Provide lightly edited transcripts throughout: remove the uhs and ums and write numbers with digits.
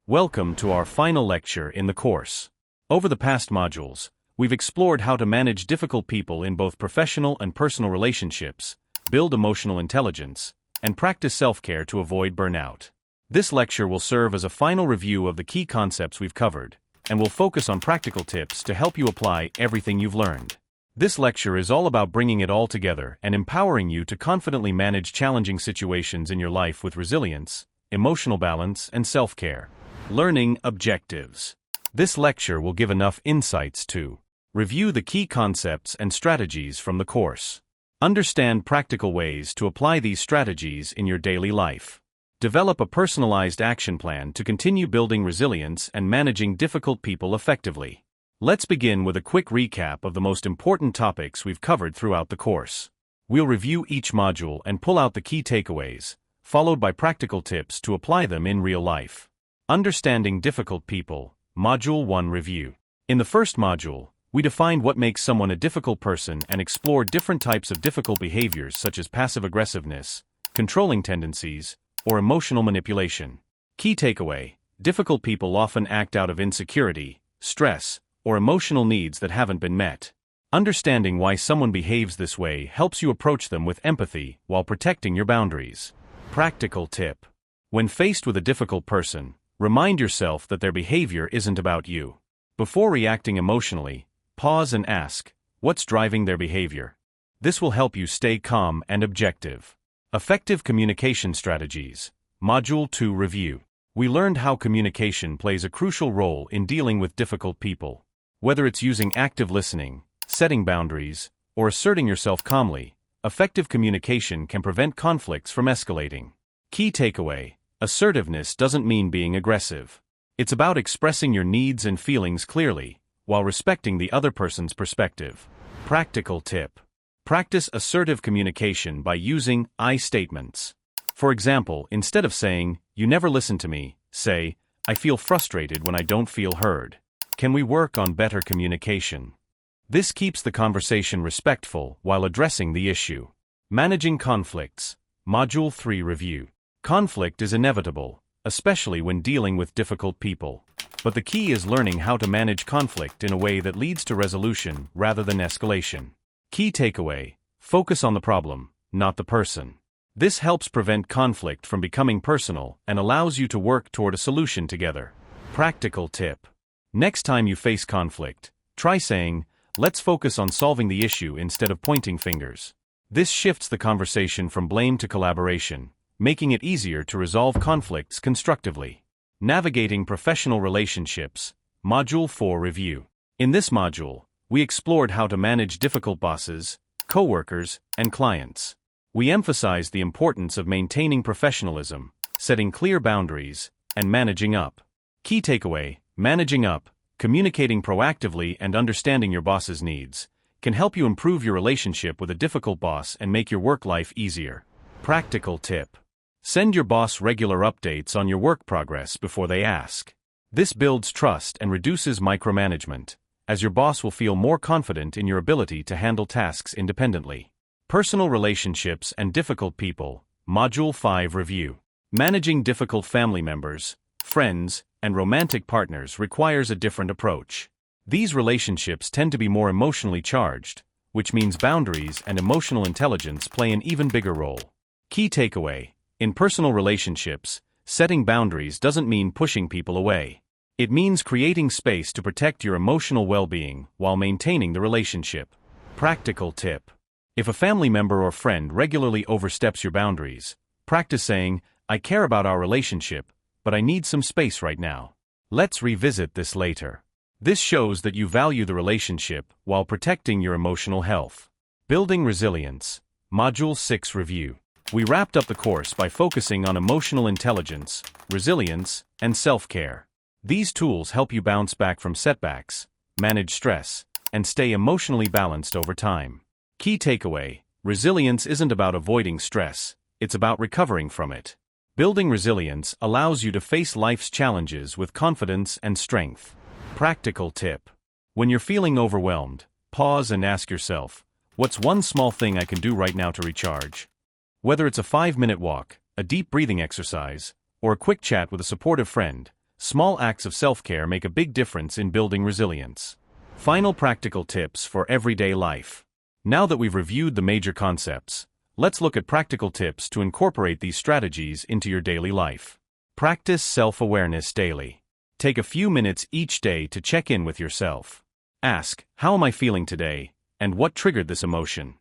Welcome to our final lecture in the course. Over the past modules, we've explored how to manage difficult people in both professional and personal relationships, build emotional intelligence, and practice self-care to avoid burnout. This lecture will serve as a final review of the key concepts we've covered, and will focus on practical tips to help you apply everything you've learned. This lecture is all about bringing it all together and empowering you to confidently manage challenging situations in your life with resilience, emotional balance, and self-care. Learning objectives. This lecture will give enough insights to review the key concepts and strategies from the course. Understand practical ways to apply these strategies in your daily life. Develop a personalized action plan to continue building resilience and managing difficult people effectively. Let's begin with a quick recap of the most important topics we've covered throughout the course. We'll review each module and pull out the key takeaways, followed by practical tips to apply them in real life. Understanding difficult people, Module 1 Review. In the first module, we defined what makes someone a difficult person and explored different types of difficult behaviors such as passive aggressiveness, controlling tendencies, or emotional manipulation. Key takeaway: difficult people often act out of insecurity, stress, or emotional needs that haven't been met. Understanding why someone behaves this way helps you approach them with empathy while protecting your boundaries. Practical tip: when faced with a difficult person, remind yourself that their behavior isn't about you. Before reacting emotionally, pause and ask, what's driving their behavior? This will help you stay calm and objective. Effective communication strategies, Module 2 Review. We learned how communication plays a crucial role in dealing with difficult people. Whether it's using active listening, setting boundaries, or asserting yourself calmly, effective communication can prevent conflicts from escalating. Key takeaway: assertiveness doesn't mean being aggressive. It's about expressing your needs and feelings clearly, while respecting the other person's perspective. Practical tip: practice assertive communication by using I statements. For example, instead of saying, "You never listen to me," say, "I feel frustrated when I don't feel heard. Can we work on better communication?" This keeps the conversation respectful while addressing the issue. Managing conflicts, Module 3 Review. Conflict is inevitable, especially when dealing with difficult people. But the key is learning how to manage conflict in a way that leads to resolution rather than escalation. Key takeaway: focus on the problem, not the person. This helps prevent conflict from becoming personal and allows you to work toward a solution together. Practical tip: next time you face conflict, try saying, "Let's focus on solving the issue instead of pointing fingers." This shifts the conversation from blame to collaboration, making it easier to resolve conflicts constructively. Navigating professional relationships, Module 4 Review. In this module, we explored how to manage difficult bosses, coworkers, and clients. We emphasized the importance of maintaining professionalism, setting clear boundaries, and managing up. Key takeaway: managing up, communicating proactively, and understanding your boss's needs can help you improve your relationship with a difficult boss and make your work life easier. Practical tip: send your boss regular updates on your work progress before they ask. This builds trust and reduces micromanagement, as your boss will feel more confident in your ability to handle tasks independently. Personal relationships and difficult people, Module 5 Review. Managing difficult family members, friends, and romantic partners requires a different approach. These relationships tend to be more emotionally charged, which means boundaries and emotional intelligence play an even bigger role. Key takeaway: in personal relationships, setting boundaries doesn't mean pushing people away. It means creating space to protect your emotional well-being while maintaining the relationship. Practical tip: if a family member or friend regularly oversteps your boundaries, practice saying, "I care about our relationship, but I need some space right now. Let's revisit this later." This shows that you value the relationship while protecting your emotional health. Building resilience, Module 6 Review. We wrapped up the course by focusing on emotional intelligence, resilience, and self-care. These tools help you bounce back from setbacks, manage stress, and stay emotionally balanced over time. Key takeaway: resilience isn't about avoiding stress, it's about recovering from it. Building resilience allows you to face life's challenges with confidence and strength. Practical tip: when you're feeling overwhelmed, pause and ask yourself, what's one small thing I can do right now to recharge? Whether it's a 5-minute walk, a deep breathing exercise, or a quick chat with a supportive friend, Small acts of self-care make a big difference in building resilience. Final practical tips for everyday life. Now that we've reviewed the major concepts, let's look at practical tips to incorporate these strategies into your daily life. Practice self-awareness daily. Take a few minutes each day to check in with yourself. Ask, how am I feeling today, and what triggered this emotion?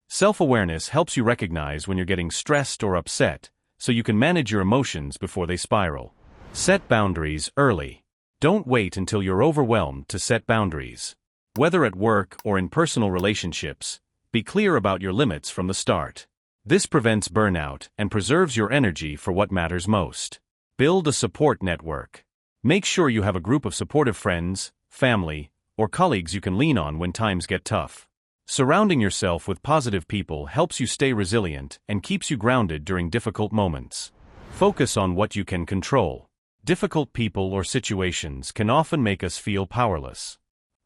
Self-awareness helps you recognize when you're getting stressed or upset, so you can manage your emotions before they spiral. Set boundaries early. Don't wait until you're overwhelmed to set boundaries. Whether at work or in personal relationships, be clear about your limits from the start. This prevents burnout and preserves your energy for what matters most. Build a support network. Make sure you have a group of supportive friends, family, or colleagues you can lean on when times get tough. Surrounding yourself with positive people helps you stay resilient and keeps you grounded during difficult moments. Focus on what you can control. Difficult people or situations can often make us feel powerless.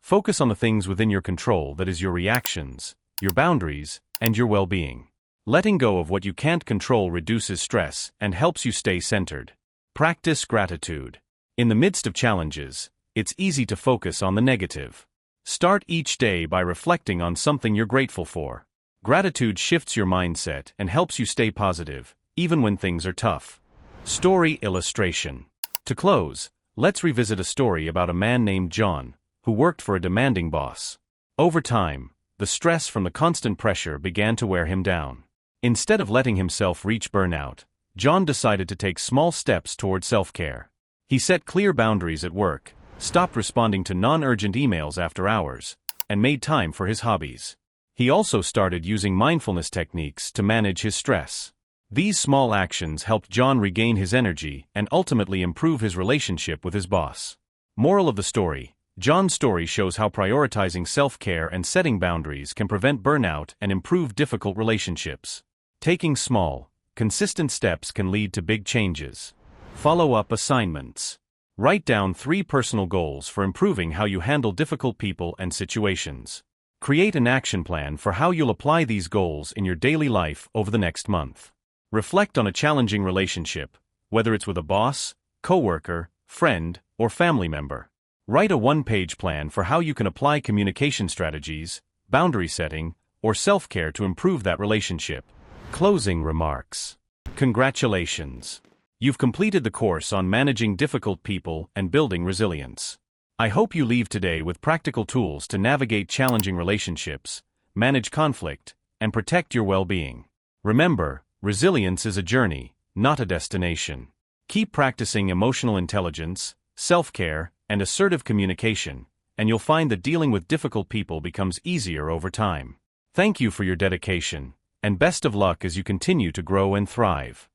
Focus on the things within your control, that is your reactions, your boundaries, and your well-being. Letting go of what you can't control reduces stress and helps you stay centered. Practice gratitude. In the midst of challenges, it's easy to focus on the negative. Start each day by reflecting on something you're grateful for. Gratitude shifts your mindset and helps you stay positive, even when things are tough. Story illustration. To close, let's revisit a story about a man named John, who worked for a demanding boss. Over time, the stress from the constant pressure began to wear him down. Instead of letting himself reach burnout, John decided to take small steps toward self-care. He set clear boundaries at work, stopped responding to non-urgent emails after hours, and made time for his hobbies. He also started using mindfulness techniques to manage his stress. These small actions helped John regain his energy and ultimately improve his relationship with his boss. Moral of the story: John's story shows how prioritizing self-care and setting boundaries can prevent burnout and improve difficult relationships. Taking small, consistent steps can lead to big changes. Follow-up assignments. Write down 3 personal goals for improving how you handle difficult people and situations. Create an action plan for how you'll apply these goals in your daily life over the next month. Reflect on a challenging relationship, whether it's with a boss, coworker, friend, or family member. Write a 1-page plan for how you can apply communication strategies, boundary setting, or self-care to improve that relationship. Closing remarks. Congratulations! You've completed the course on managing difficult people and building resilience. I hope you leave today with practical tools to navigate challenging relationships, manage conflict, and protect your well-being. Remember, resilience is a journey, not a destination. Keep practicing emotional intelligence, self-care, and assertive communication, and you'll find that dealing with difficult people becomes easier over time. Thank you for your dedication, and best of luck as you continue to grow and thrive.